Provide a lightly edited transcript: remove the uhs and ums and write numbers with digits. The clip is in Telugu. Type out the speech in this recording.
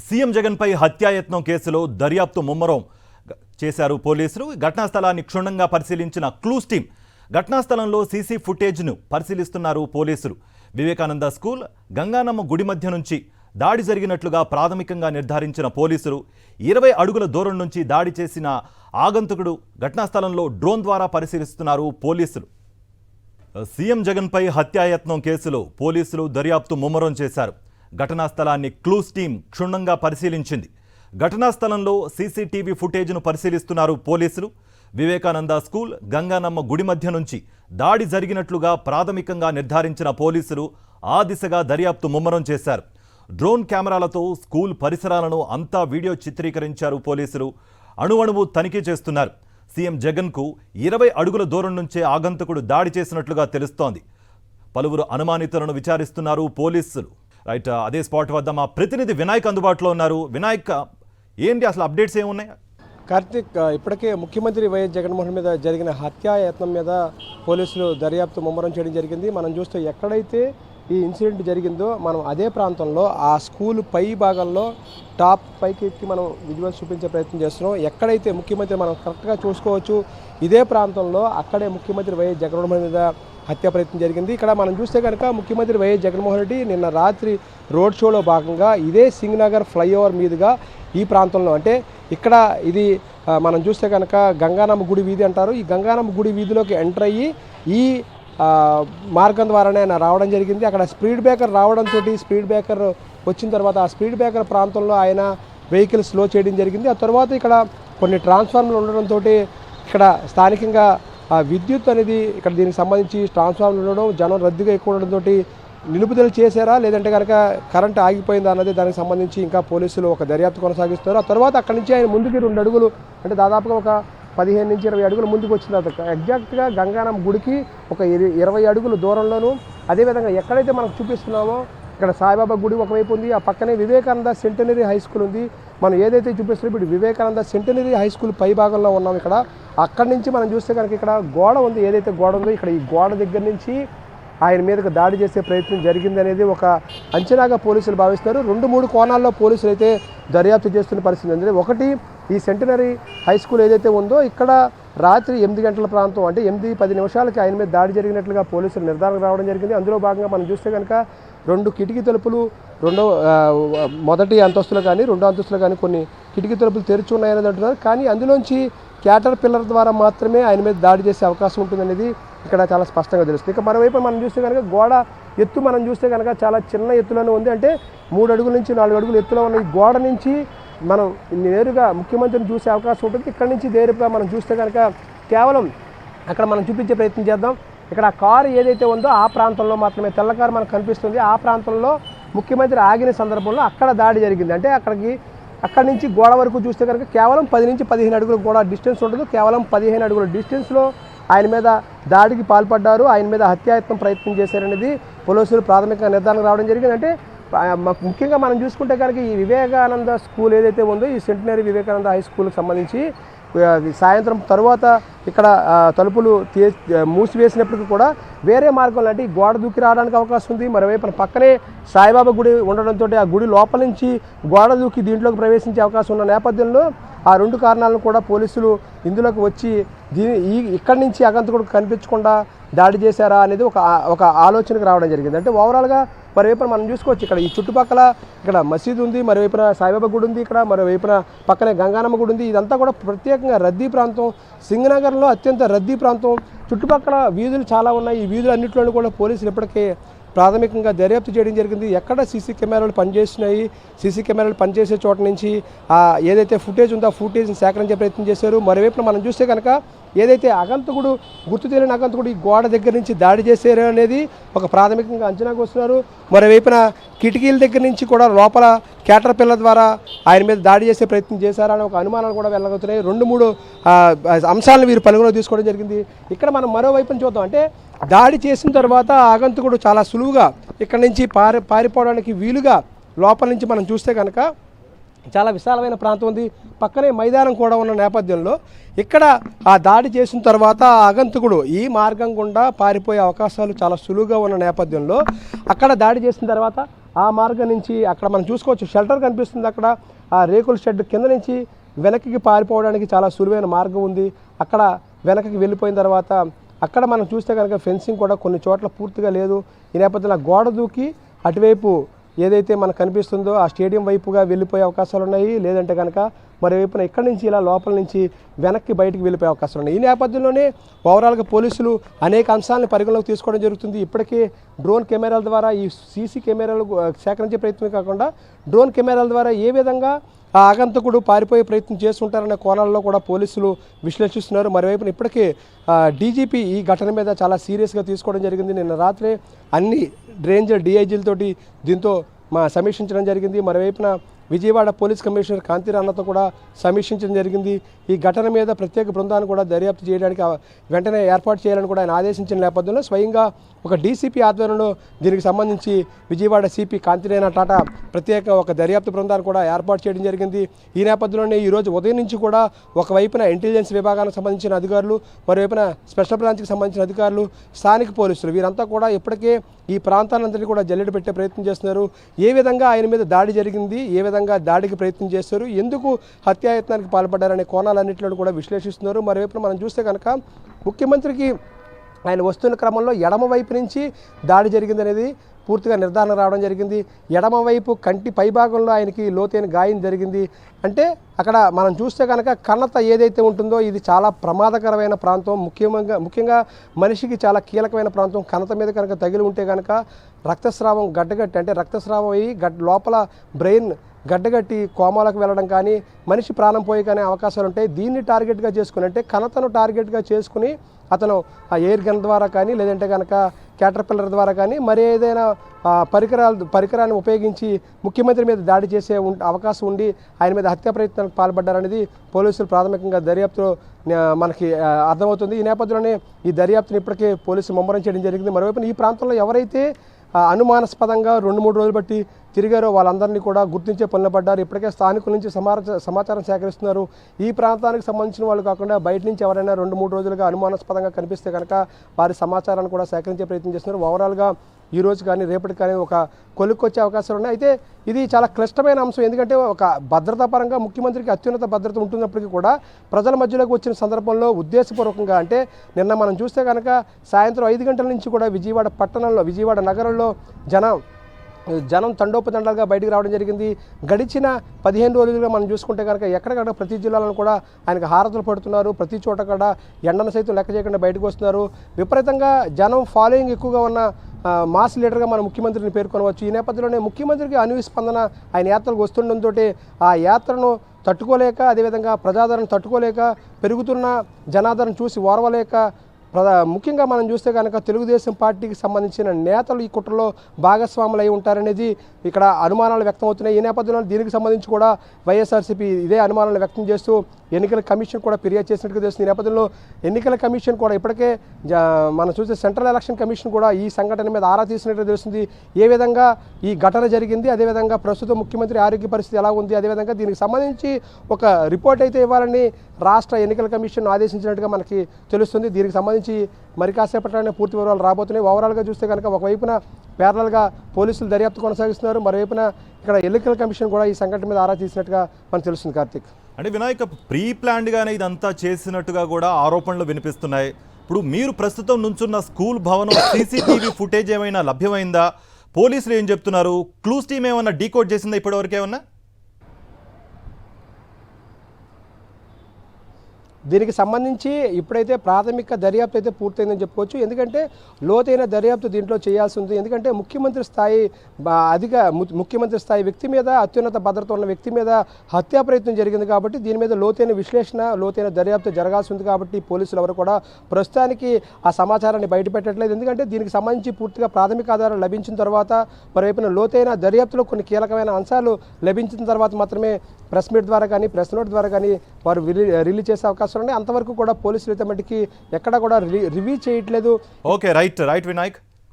సీఎం జగన్పై హత్యాయత్నం కేసులో దర్యాప్తు ముమ్మరం చేశారు పోలీసులు. ఘటనా స్థలాన్ని క్షుణ్ణంగా పరిశీలించిన క్లూస్ టీం ఘటనా స్థలంలో సీసీ ఫుటేజ్ను పరిశీలిస్తున్నారు పోలీసులు. వివేకానంద స్కూల్, గంగానమ్మ గుడి మధ్య నుంచి దాడి జరిగినట్లుగా ప్రాథమికంగా నిర్ధారించిన పోలీసులు 20 అడుగుల దూరం నుంచి దాడి చేసిన ఆగంతుకుడు ఘటనా స్థలంలో డ్రోన్ ద్వారా పరిశీలిస్తున్నారు పోలీసులు. సీఎం జగన్పై హత్యాయత్నం కేసులో పోలీసులు దర్యాప్తు ముమ్మరం చేశారు. ఘటనా స్థలాన్ని క్లూస్ టీం క్షుణ్ణంగా పరిశీలించింది. ఘటనా స్థలంలో సీసీటీవీ ఫుటేజ్ను పరిశీలిస్తున్నారు పోలీసులు. వివేకానంద స్కూల్, గంగానమ్మ గుడి మధ్య నుంచి దాడి జరిగినట్లుగా ప్రాథమికంగా నిర్ధారించిన పోలీసులు ఆ దిశగా దర్యాప్తు ముమ్మరం చేశారు. డ్రోన్ కెమెరాలతో స్కూల్ పరిసరాలను అంతా వీడియో చిత్రీకరించారు పోలీసులు. అణువణువు తనిఖీ చేస్తున్నారు. సీఎం జగన్కు 20 అడుగుల దూరం నుంచే ఆగంతకుడు దాడి చేసినట్లుగా తెలుస్తోంది. పలువురు అనుమానితులను విచారిస్తున్నారు పోలీసులు. రైట్, అదే స్పాట్ వద్ద మా ప్రతినిధి వినాయక్ అందుబాటులో ఉన్నారు. వినాయక్, ఏంటి అసలు అప్డేట్స్ ఏమున్నాయి? కార్తిక్, ఇప్పటికే ముఖ్యమంత్రి వైఎస్ జగన్మోహన్ మీద జరిగిన హత్యాయత్నం మీద పోలీసులు దర్యాప్తు ముమ్మరం చేయడం జరిగింది. మనం చూస్తే ఎక్కడైతే ఈ ఇన్సిడెంట్ జరిగిందో మనం అదే ప్రాంతంలో ఆ స్కూల్ పై భాగంలో టాప్ పైకి ఎక్కి మనం విజువల్స్ చూపించే ప్రయత్నం చేస్తున్నాం. ఎక్కడైతే ముఖ్యమంత్రి మనం కరెక్ట్గా చూసుకోవచ్చు, ఇదే ప్రాంతంలో అక్కడే ముఖ్యమంత్రి వైఎస్ జగన్మోహన్ మీద హత్య ప్రయత్నం జరిగింది. ఇక్కడ మనం చూస్తే కనుక ముఖ్యమంత్రి వైఎస్ జగన్మోహన్ రెడ్డి నిన్న రాత్రి రోడ్ షోలో భాగంగా ఇదే సింగ్నగర్ ఫ్లైఓవర్ మీదుగా ఈ ప్రాంతంలో, అంటే ఇక్కడ ఇది మనం చూస్తే కనుక గంగానమ్మ గుడి వీధి అంటారు, ఈ గంగానమ్మ గుడి వీధిలోకి ఎంటర్ అయ్యి ఈ మార్గం ద్వారానే ఆయన రావడం జరిగింది. అక్కడ స్పీడ్ బ్రేకర్ రావడంతో స్పీడ్ బ్రేకర్ వచ్చిన తర్వాత ఆ స్పీడ్ బ్రేకర్ ప్రాంతంలో ఆయన వెహికల్ స్లో చేయడం జరిగింది. ఆ తర్వాత ఇక్కడ కొన్ని ట్రాన్స్ఫార్మర్లు ఉండడంతో ఇక్కడ స్థానికంగా విద్యుత్ అనేది ఇక్కడ దీనికి సంబంధించి ట్రాన్స్ఫార్మర్లు ఉండడం, జనం రద్దీగా ఎక్కువ ఉండడంతో నిలుపుదల చేశారా లేదంటే కనుక కరెంట్ ఆగిపోయిందా అన్నది దానికి సంబంధించి ఇంకా పోలీసులు ఒక దర్యాప్తు కొనసాగిస్తున్నారు. ఆ తర్వాత అక్కడి నుంచి ఆయన ముందుకి 2 అడుగులు, అంటే దాదాపుగా ఒక 15 నుంచి 20 అడుగులు ముందుకు వచ్చిన తర్వాత ఎగ్జాక్ట్గా గంగానమ్మ గుడికి ఒక 20 అడుగుల దూరంలోనూ, అదేవిధంగా ఎక్కడైతే మనకు చూపిస్తున్నామో ఇక్కడ సాయిబాబా గుడి ఒకవైపు ఉంది, ఆ పక్కనే వివేకానంద సెంటనరీ హై స్కూల్ ఉంది. మనం ఏదైతే చూపిస్తున్నామో ఇప్పుడు వివేకానంద సెంటనరీ హై స్కూల్ పై భాగంలో ఉన్నాం. ఇక్కడ అక్కడి నుంచి మనం చూస్తే కనుక ఇక్కడ గోడ ఉంది, ఏదైతే గోడ ఉందో ఇక్కడ ఈ గోడ దగ్గర నుంచి ఆయన మీదకు దాడి చేసే ప్రయత్నం జరిగింది అనేది ఒక అంచనాగా పోలీసులు భావిస్తున్నారు. 2-3 కోణాల్లో పోలీసులు అయితే దర్యాప్తు చేస్తున్న పరిస్థితి ఉంది. ఒకటి, ఈ సెంటనరీ హై స్కూల్ ఏదైతే ఉందో ఇక్కడ రాత్రి 8 గంటల ప్రాంతం, అంటే 8-10 నిమిషాలకి ఆయన మీద దాడి జరిగినట్లుగా పోలీసులు నిర్ధారణకు రావడం జరిగింది. అందులో భాగంగా మనం చూస్తే కనుక 2 కిటికీ తలుపులు, మొదటి అంతస్తులు కానీ 2వ అంతస్తులు కానీ కొన్ని కిటికీ తలుపులు తెరిచి ఉన్నాయని అంటున్నారు. కానీ అందులోంచి క్యాటర్ పిల్లర్ ద్వారా మాత్రమే ఆయన మీద దాడి చేసే అవకాశం ఉంటుందనేది ఇక్కడ చాలా స్పష్టంగా తెలుస్తుంది. ఇక మరోవైపు మనం చూస్తే కనుక గోడ ఎత్తు మనం చూస్తే కనుక చాలా చిన్న ఎత్తులోనే ఉంది, అంటే 3 అడుగుల నుంచి 4 అడుగుల ఎత్తులో ఉన్న ఈ గోడ నుంచి మనం నేరుగా ముఖ్యమంత్రిని చూసే అవకాశం ఉంటుంది. ఇక్కడ నుంచి నేరుగా మనం చూస్తే కనుక కేవలం అక్కడ మనం చూపించే ప్రయత్నం చేద్దాం. ఇక్కడ ఆ కారు ఏదైతే ఉందో ఆ ప్రాంతంలో మాత్రమే తెల్ల కారు మనకు కనిపిస్తుంది. ఆ ప్రాంతంలో ముఖ్యమంత్రి ఆగిన సందర్భంలో అక్కడ దాడి జరిగింది. అంటే అక్కడి నుంచి గోడ వరకు చూస్తే కనుక కేవలం 10 నుంచి 15 అడుగులు కూడా డిస్టెన్స్ ఉండదు. కేవలం 15 అడుగుల డిస్టెన్స్లో ఆయన మీద దాడికి పాల్పడ్డారు, ఆయన మీద హత్యాయత్నం ప్రయత్నం చేశారనేది పోలీసులు ప్రాథమికంగా నిర్ధారణకు రావడం జరిగింది. అంటే ముఖ్యంగా మనం చూసుకుంటే కనుక ఈ వివేకానంద స్కూల్ ఏదైతే ఉందో ఈ సెంటనరీ వివేకానంద హై స్కూల్కి సంబంధించి సాయంత్రం తర్వాత ఇక్కడ తలుపులు మూసివేసినప్పటికీ కూడా వేరే మార్గంలో, అంటే ఈ గోడ దూకి రావడానికి అవకాశం ఉంది. మరోవైపు పక్కనే సాయిబాబా గుడి ఉండడంతో ఆ గుడి లోపల నుంచి గోడ దూకి దీంట్లోకి ప్రవేశించే అవకాశం ఉన్న నేపథ్యంలో ఆ 2 కారణాలను కూడా పోలీసులు ఇందులోకి వచ్చి ఇక్కడి నుంచి అగంతకుడు కనిపించకుండా దాడి చేశారా అనేది ఒక ఆలోచనకు రావడం జరిగింది. అంటే ఓవరాల్గా మరోవైపున మనం చూసుకోవచ్చు ఇక్కడ ఈ చుట్టుపక్కల ఇక్కడ మసీదు ఉంది, మరోవైపున సాయిబాబా గుడి ఉంది, ఇక్కడ మరోవైపున పక్కనే గంగానమ్మ గుడి ఉంది. ఇదంతా కూడా ప్రత్యేకంగా రద్దీ ప్రాంతం, సింగనగర్లో అత్యంత రద్దీ ప్రాంతం. చుట్టుపక్కల వీధులు చాలా ఉన్నాయి. ఈ వీధులు అన్నింటిలోనూ కూడా పోలీసులు ఇప్పటికే ప్రాథమికంగా దర్యాప్తు చేయడం జరిగింది. ఎక్కడ సీసీ కెమెరాలు పనిచేస్తున్నాయి, సీసీ కెమెరాలు పనిచేసే చోట నుంచి ఏదైతే ఫుటేజ్ ఉందో ఆ ఫుటేజ్ని సేకరించే ప్రయత్నం చేశారు. మరోవైపున మనం చూస్తే కనుక ఏదైతే అగంతకుడు, గుర్తు తెలియని అగంతకుడు ఈ గోడ దగ్గర నుంచి దాడి చేశారు అనేది ఒక ప్రాథమికంగా అంచనాకు వస్తున్నారు. మరోవైపున కిటికీల దగ్గర నుంచి కూడా లోపల క్యాటర్ పిల్లల ద్వారా ఆయన మీద దాడి చేసే ప్రయత్నం చేశారని ఒక అనుమానాలు కూడా వెళ్ళగలుగుతున్నాయి. 2-3 అంశాలను వీరు పరిగణలోకి తీసుకోవడం జరిగింది. ఇక్కడ మనం మరోవైపున చూద్దాం. అంటే దాడి చేసిన తర్వాత ఆగంతకుడు చాలా సులువుగా ఇక్కడ నుంచి పారిపోవడానికి వీలుగా లోపల నుంచి మనం చూస్తే కనుక చాలా విశాలమైన ప్రాంతం ఉంది, పక్కనే మైదానం కూడా ఉన్న నేపథ్యంలో ఇక్కడ ఆ దాడి చేసిన తర్వాత ఆగంతకుడు ఈ మార్గం గుండా పారిపోయే అవకాశాలు చాలా సులువుగా ఉన్న నేపథ్యంలో అక్కడ దాడి చేసిన తర్వాత ఆ మార్గం నుంచి అక్కడ మనం చూసుకోవచ్చు షెల్టర్ కనిపిస్తుంది, అక్కడ ఆ రేకుల షెడ్ కింద నుంచి వెనక్కి పారిపోవడానికి చాలా సులువైన మార్గం ఉంది. అక్కడ వెనక్కి వెళ్ళిపోయిన తర్వాత అక్కడ మనం చూస్తే కనుక ఫెన్సింగ్ కూడా కొన్ని చోట్ల పూర్తిగా లేదు. ఈ నేపథ్యంలో గోడ దూకి అటువైపు ఏదైతే మనకు కనిపిస్తుందో ఆ స్టేడియం వైపుగా వెళ్ళిపోయే అవకాశాలు ఉన్నాయి. లేదంటే కనుక మరోవైపున ఇక్కడి నుంచి ఇలా లోపల నుంచి వెనక్కి బయటికి వెళ్ళిపోయే అవకాశాలు ఉన్నాయి. ఈ నేపథ్యంలోనే ఓవరాల్గా పోలీసులు అనేక అంశాలను పరిగణలోకి తీసుకోవడం జరుగుతుంది. ఇప్పటికే డ్రోన్ కెమెరాల ద్వారా ఈ సీసీ కెమెరాలు సేకరించే ప్రయత్నమే కాకుండా డ్రోన్ కెమెరాల ద్వారా ఏ విధంగా ఆ ఆగంతకుడు పారిపోయే ప్రయత్నం చేస్తుంటారనే కోణాల్లో కూడా పోలీసులు విశ్లేషిస్తున్నారు. మరోవైపున ఇప్పటికే డీజీపీ ఈ ఘటన మీద చాలా సీరియస్గా తీసుకోవడం జరిగింది. నిన్న రాత్రే అన్ని రేంజర్ డిఐజీలతోటి దీంతో సమీక్షించడం జరిగింది. మరోవైపున విజయవాడ పోలీస్ కమిషనర్ కాంతిరాణతో కూడా సమీక్షించడం జరిగింది. ఈ ఘటన మీద ప్రత్యేక బృందాన్ని కూడా దర్యాప్తు చేయడానికి వెంటనే ఏర్పాటు చేయాలని కూడా ఆయన ఆదేశించిన నేపథ్యంలో స్వయంగా ఒక డీసీపీ ఆధ్వర్యంలో దీనికి సంబంధించి విజయవాడ సిపి కాంతిరాణ టాటా ప్రత్యేక ఒక దర్యాప్తు బృందాన్ని కూడా ఏర్పాటు చేయడం జరిగింది. ఈ నేపథ్యంలోనే ఈరోజు ఉదయం నుంచి కూడా ఒకవైపున ఇంటెలిజెన్స్ విభాగానికి సంబంధించిన అధికారులు, మరోవైపున స్పెషల్ బ్రాంచ్కి సంబంధించిన అధికారులు, స్థానిక పోలీసులు వీరంతా కూడా ఇప్పటికే ఈ ప్రాంతాలందరినీ కూడా జల్లెడ పెట్టే ప్రయత్నం చేస్తున్నారు. ఏ విధంగా ఆయన మీద దాడి జరిగింది, ఏ విధంగా దాడికి ప్రయత్నం చేస్తారు, ఎందుకు హత్యాయత్నానికి పాల్పడ్డారనే కోణాలన్నింటిలో కూడా విశ్లేషిస్తున్నారు. మరోవైపు మనం చూస్తే కనుక ముఖ్యమంత్రికి ఆయన వస్తున్న క్రమంలో ఎడమ వైపు నుంచి దాడి జరిగిందనేది పూర్తిగా నిర్ధారణ రావడం జరిగింది. ఎడమవైపు కంటి పైభాగంలో ఆయనకి లోతైన గాయం జరిగింది. అంటే అక్కడ మనం చూస్తే కనుక కన్నత ఏదైతే ఉంటుందో ఇది చాలా ప్రమాదకరమైన ప్రాంతం. ముఖ్యంగా మనిషికి చాలా కీలకమైన ప్రాంతం. కన్నత మీద కనుక తగిలి ఉంటే కనుక రక్తస్రావం గడ్డగట్టి అంటే రక్తస్రావం అయ్యి లోపల బ్రెయిన్ గడ్డగట్టి కోమాలకు వెళ్ళడం కానీ మనిషి ప్రాణం పోయే కానీ అవకాశాలు ఉంటాయి. దీన్ని టార్గెట్గా చేసుకుని అంటే కన్నతను టార్గెట్గా చేసుకుని అతను ఆ ఎయిర్ గన్ ద్వారా కానీ లేదంటే కనుక క్యాటర్పిల్లర్ ద్వారా కానీ మరి ఏదైనా పరికరాన్ని ఉపయోగించి ముఖ్యమంత్రి మీద దాడి చేసే అవకాశం ఉండి ఆయన మీద హత్యా ప్రయత్నానికి పాల్పడ్డారనేది పోలీసులు ప్రాథమికంగా దర్యాప్తులో మనకి అర్థమవుతుంది. ఈ నేపథ్యంలోనే ఈ దర్యాప్తును ఇప్పటికే పోలీసులు ముమ్మరం చేయడం జరిగింది. మరోవైపు ఈ ప్రాంతంలో ఎవరైతే అనుమానాస్పదంగా 2-3 రోజులు బట్టి తిరిగారో వాళ్ళందరినీ కూడా గుర్తించే పనులు పడ్డారు. ఇప్పటికే స్థానికుల నుంచి సమాచారం సేకరిస్తున్నారు. ఈ ప్రాంతానికి సంబంధించిన వాళ్ళు కాకుండా బయట నుంచి ఎవరైనా 2-3 రోజులుగా అనుమానాస్పదంగా కనిపిస్తే కనుక వారి సమాచారాన్ని కూడా సేకరించే ప్రయత్నం చేస్తున్నారు. ఓవరాల్గా ఈ రోజు కానీ రేపటికి కానీ ఒక కొలుక్కొచ్చే అవకాశాలు ఉన్నాయి. అయితే ఇది చాలా క్లిష్టమైన అంశం. ఎందుకంటే ఒక భద్రతా పరంగా ముఖ్యమంత్రికి అత్యున్నత భద్రత ఉంటున్నప్పటికీ కూడా ప్రజల మధ్యలోకి వచ్చిన సందర్భంలో ఉద్దేశపూర్వకంగా అంటే నిన్న మనం చూస్తే కనుక సాయంత్రం 5 గంటల నుంచి కూడా విజయవాడ పట్టణంలో విజయవాడ నగరంలో జనం తండోపతండాలుగా బయటికి రావడం జరిగింది. గడిచిన 15 రోజులుగా మనం చూసుకుంటే కనుక ఎక్కడికక్కడ ప్రతి జిల్లాలను కూడా ఆయనకు హారతులు పడుతున్నారు. ప్రతి చోట కూడా ఎండను సైతం లెక్క చేయకుండా బయటకు వస్తున్నారు. విపరీతంగా జనం ఫాలోయింగ్ ఎక్కువగా ఉన్న మాస్ లీడర్గా మన ముఖ్యమంత్రిని పేర్కొనవచ్చు. ఈ నేపథ్యంలోనే ముఖ్యమంత్రికి అనూహ్య స్పందన ఆయన యాత్రలకు వస్తుండడంతో ఆ యాత్రను తట్టుకోలేక అదేవిధంగా ప్రజాదరణ తట్టుకోలేక పెరుగుతున్న జనాదరణ చూసి ఓర్వలేక ముఖ్యంగా మనం చూస్తే కనుక తెలుగుదేశం పార్టీకి సంబంధించిన నేతలు ఈ కుట్రలో భాగస్వాములు అయి ఉంటారనేది ఇక్కడ అనుమానాలు వ్యక్తమవుతున్నాయి. ఈ నేపథ్యంలో దీనికి సంబంధించి కూడా వైఎస్ఆర్సీపీ ఇదే అనుమానాలు వ్యక్తం చేస్తూ ఎన్నికల కమిషన్ కూడా ఫిర్యాదు చేసినట్టుగా తెలుస్తుంది. ఈ నేపథ్యంలో ఎన్నికల కమిషన్ కూడా ఇప్పటికే మనం చూస్తే సెంట్రల్ ఎలక్షన్ కమిషన్ కూడా ఈ సంఘటన మీద ఆరా తీసినట్టుగా తెలుస్తుంది. ఏ విధంగా ఈ ఘటన జరిగింది, అదేవిధంగా ప్రస్తుతం ముఖ్యమంత్రి ఆరోగ్య పరిస్థితి ఎలా ఉంది, అదేవిధంగా దీనికి సంబంధించి ఒక రిపోర్ట్ అయితే ఇవ్వాలని రాష్ట్ర ఎన్నికల కమిషన్ ఆదేశించినట్టుగా మనకి తెలుస్తుంది. దీనికి సంబంధించి మరి కాసేపట్లోనే పూర్తి వివరాలు రాబోతున్నాయి. ఓవరాల్గా చూస్తే కనుక ఒకవైపున ప్యారలల్గా పోలీసులు దర్యాప్తు కొనసాగిస్తున్నారు, మరోవైపున ఇక్కడ ఎన్నికల కమిషన్ కూడా ఈ సంఘటన మీద ఆరా తీసినట్టుగా మనకు తెలుస్తుంది. కార్తీక్, అంటే వినాయక్ ప్రీ ప్లాన్డ్గానే ఇదంతా చేసినట్టుగా కూడా ఆరోపణలు వినిపిస్తున్నాయి. ఇప్పుడు మీరు ప్రస్తుతం నుంచున్న స్కూల్ భవనం సీసీటీవీ ఫుటేజ్ ఏమైనా లభ్యమైందా? పోలీసులు ఏం చెప్తున్నారు? క్లూస్ టీమ్ ఏమన్నా డీకోడ్ చేసిందా ఇప్పటివరకు ఏమన్నా? దీనికి సంబంధించి ఇప్పుడైతే ప్రాథమిక దర్యాప్తు అయితే పూర్తయిందని చెప్పుకోవచ్చు. ఎందుకంటే లోతైన దర్యాప్తు దీంట్లో చేయాల్సి ఉంది. ఎందుకంటే ముఖ్యమంత్రి స్థాయి వ్యక్తి మీద, అత్యున్నత భద్రత ఉన్న వ్యక్తి మీద హత్యా ప్రయత్నం జరిగింది కాబట్టి దీని మీద లోతైన విశ్లేషణ, లోతైన దర్యాప్తు జరగాల్సి ఉంది. కాబట్టి పోలీసులు ఎవరు కూడా ప్రస్తుతానికి ఆ సమాచారాన్ని బయటపెట్టట్లేదు. ఎందుకంటే దీనికి సంబంధించి పూర్తిగా ప్రాథమిక ఆధారాలు లభించిన తర్వాత మరోవైపున లోతైన దర్యాప్తులో కొన్ని కీలకమైన అంశాలు లభించిన తర్వాత మాత్రమే ప్రెస్ మీట్ ద్వారా కానీ ప్రెస్ నోట్ ద్వారా కానీ వారు రిలీజ్ చేసే అవకాశం ఉన్నాయి. అంతవరకు కూడా పోలీసులు అయితే మటుకి ఎక్కడ కూడా రివ్యూ చేయట్లేదు. Okay, right Vinayak.